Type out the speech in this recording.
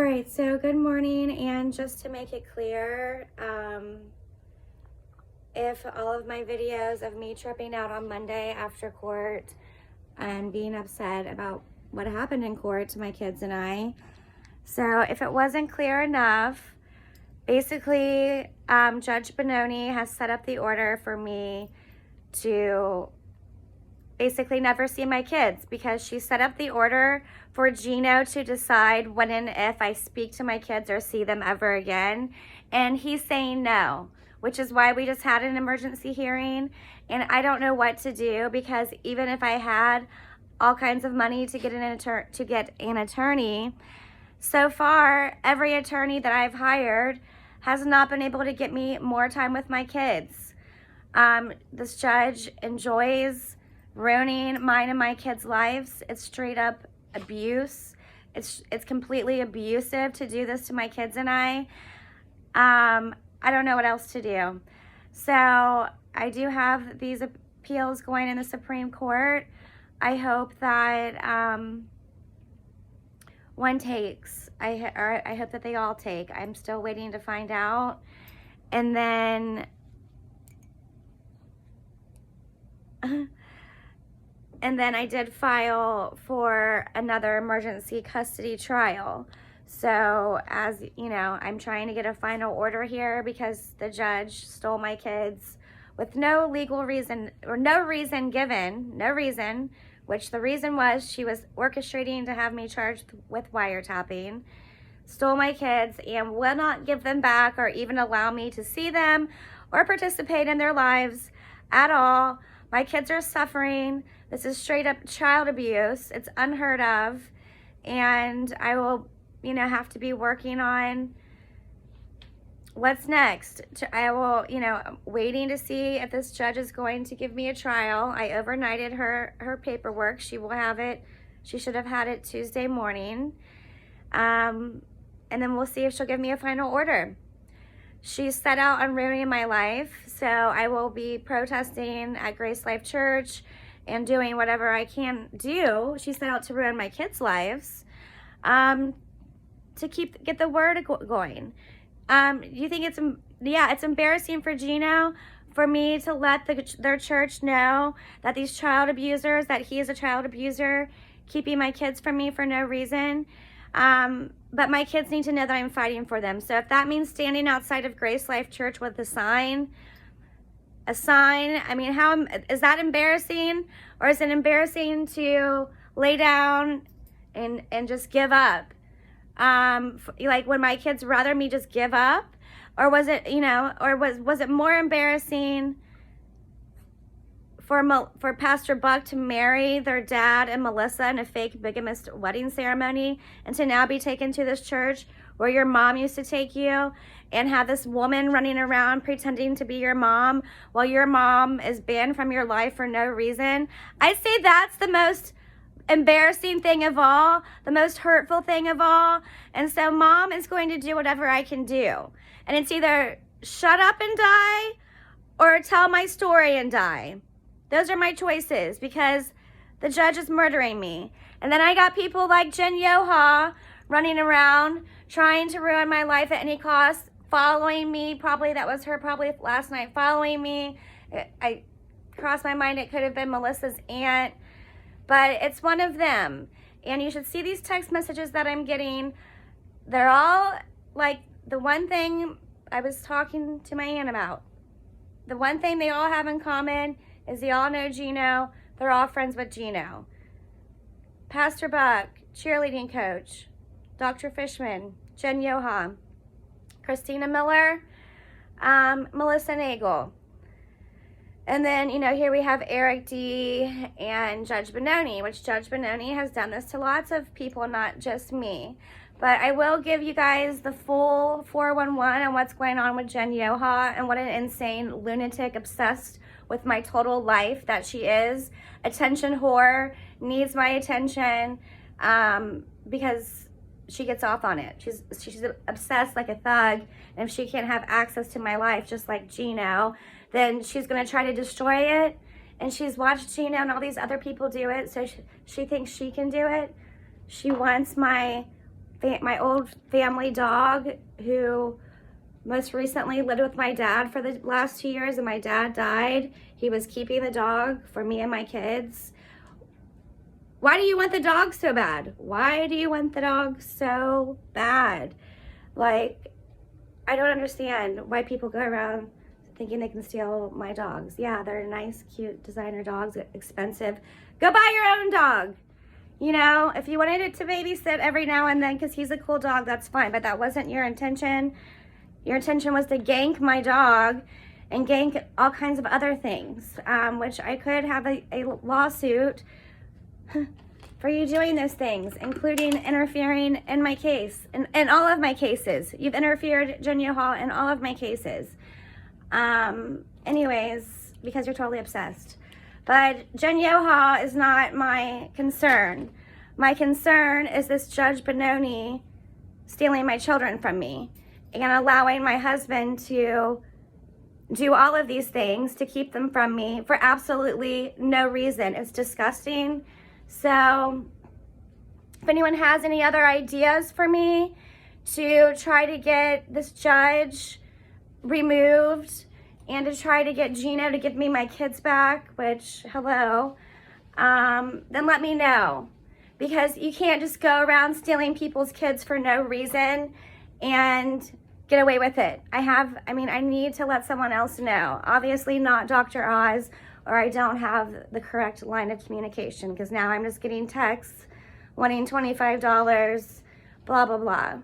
right, so good morning, and just to make it clear, if all of my videos of me tripping out on Monday after court and being upset about what happened in court to my kids and I, so if it wasn't clear enough, basically, Judge Benoni has set up the order for me to basically never see my kids, because she set up the order for Geno to decide when and if I speak to my kids or see them ever again. And he's saying no, which is why we just had an emergency hearing. And I don't know what to do, because even if I had all kinds of money to get an attorney, so far every attorney that I've hired has not been able to get me more time with my kids. This judge enjoys ruining mine and my kids' lives. It's straight up abuse. It's completely abusive to do this to my kids and I. I don't know what else to do. So I do have these appeals going in the Supreme Court. I hope that one takes. I hope that they all take. I'm still waiting to find out. And then I did file for another emergency custody trial. So as you know, I'm trying to get a final order here because the judge stole my kids with no legal reason, or no reason given, which the reason was she was orchestrating to have me charged with wiretapping, stole my kids, and will not give them back or even allow me to see them or participate in their lives at all. My kids are suffering. This is straight up child abuse. It's unheard of. And I will, have to be working on what's next. I will, waiting to see if this judge is going to give me a trial. I overnighted her paperwork. She will have it. She should have had it Tuesday morning. And then we'll see if she'll give me a final order. She's set out on ruining my life, so I will be protesting at Grace Life Church and doing whatever I can do. She set out to ruin my kids' lives, to get the word going. You think it's embarrassing for Geno for me to let their church know that these child abusers, that he is a child abuser, keeping my kids from me for no reason. But my kids need to know that I'm fighting for them. So if that means standing outside of Grace Life Church with a sign, I mean, how is that embarrassing? Or is it embarrassing to lay down and just give up? Like when my kids rather me just give up? Or was it, or was it more embarrassing for Pastor Buck to marry their dad and Melissa in a fake bigamist wedding ceremony, and to now be taken to this church where your mom used to take you, and have this woman running around pretending to be your mom while your mom is banned from your life for no reason? I'd say that's the most embarrassing thing of all, the most hurtful thing of all. And so mom is going to do whatever I can do. And it's either shut up and die or tell my story and die. Those are my choices, because the judge is murdering me. And then I got people like Jen Yoha running around trying to ruin my life at any cost, following me. Probably that was her, probably last night, following me. I crossed my mind it could have been Melissa's aunt, but it's one of them. And you should see these text messages that I'm getting. They're all like the one thing I was talking to my aunt about. The one thing they all have in common is they all know Geno. They're all friends with Geno. Pastor Buck, cheerleading coach, Dr. Fishman, Jen Yoha, Christina Miller, Melissa Nagel. And then, here we have Eric D. and Judge Benoni, which Judge Benoni has done this to lots of people, not just me. But I will give you guys the full 411 on what's going on with Jen Yoha and what an insane lunatic obsessed with my total life that she is. Attention whore, needs my attention, because she gets off on it. She's obsessed like a thug, and if she can't have access to my life just like Geno, then she's going to try to destroy it. And she's watched Geno and all these other people do it, so she thinks she can do it. She wants my my old family dog who most recently lived with my dad for the last 2 years, and my dad died. He was keeping the dog for me and my kids. Why do you want the dog so bad? Why do you want the dog so bad? Like, I don't understand why people go around thinking they can steal my dogs. Yeah, they're nice, cute designer dogs, expensive. Go buy your own dog. You know, if you wanted it to babysit every now and then because he's a cool dog, that's fine. But that wasn't your intention. Your intention was to gank my dog and gank all kinds of other things, which I could have a lawsuit for you doing those things, including interfering in my case, in all of my cases. You've interfered, Geno Hall, in all of my cases. Anyways, because you're totally obsessed. But Geno Hall is not my concern. My concern is this Judge Benoni stealing my children from me and allowing my husband to do all of these things to keep them from me for absolutely no reason. It's disgusting. So if anyone has any other ideas for me to try to get this judge removed and to try to get Geno to give me my kids back, which, hello, then let me know. Because you can't just go around stealing people's kids for no reason and get away with it. I need to let someone else know. Obviously not Dr. Oz, or I don't have the correct line of communication, because now I'm just getting texts wanting $25, blah, blah, blah.